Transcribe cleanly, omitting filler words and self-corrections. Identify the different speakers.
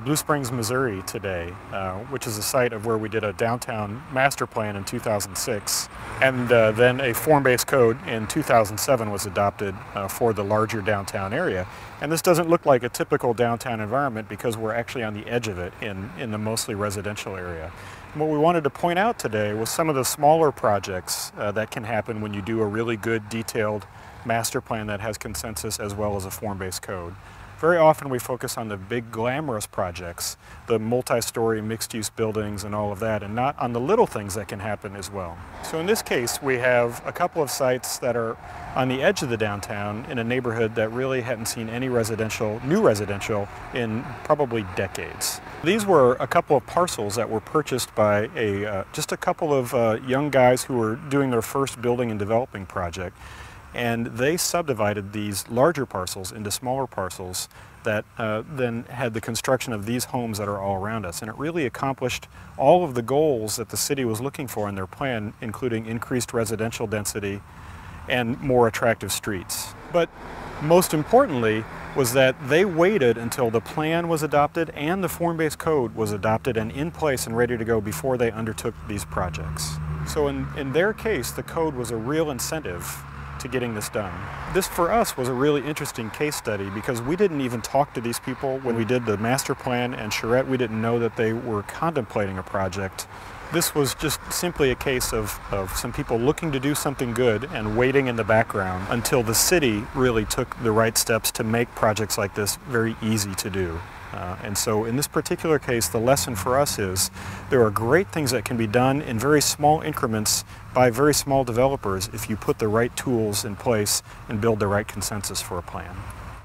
Speaker 1: Blue Springs, Missouri today, which is the site of where we did a downtown master plan in 2006. And then a form-based code in 2007 was adopted for the larger downtown area. And this doesn't look like a typical downtown environment because we're actually on the edge of it in the mostly residential area. And what we wanted to point out today was some of the smaller projects that can happen when you do a really good detailed master plan that has consensus as well as a form-based code. Very often we focus on the big glamorous projects, the multi-story mixed-use buildings and all of that, and not on the little things that can happen as well. So in this case we have a couple of sites that are on the edge of the downtown in a neighborhood that really hadn't seen any new residential in probably decades. These were a couple of parcels that were purchased by just a couple of young guys who were doing their first building and developing project. And they subdivided these larger parcels into smaller parcels that then had the construction of these homes that are all around us. And it really accomplished all of the goals that the city was looking for in their plan, including increased residential density and more attractive streets. But most importantly was that they waited until the plan was adopted and the form-based code was adopted and in place and ready to go before they undertook these projects. So in their case, the code was a real incentive to getting this done. This for us was a really interesting case study because we didn't even talk to these people when we did the master plan, and charrette, we didn't know that they were contemplating a project. This was just simply a case of some people looking to do something good and waiting in the background until the city really took the right steps to make projects like this very easy to do. And so in this particular case, the lesson for us is there are great things that can be done in very small increments by very small developers if you put the right tools in place and build the right consensus for a plan.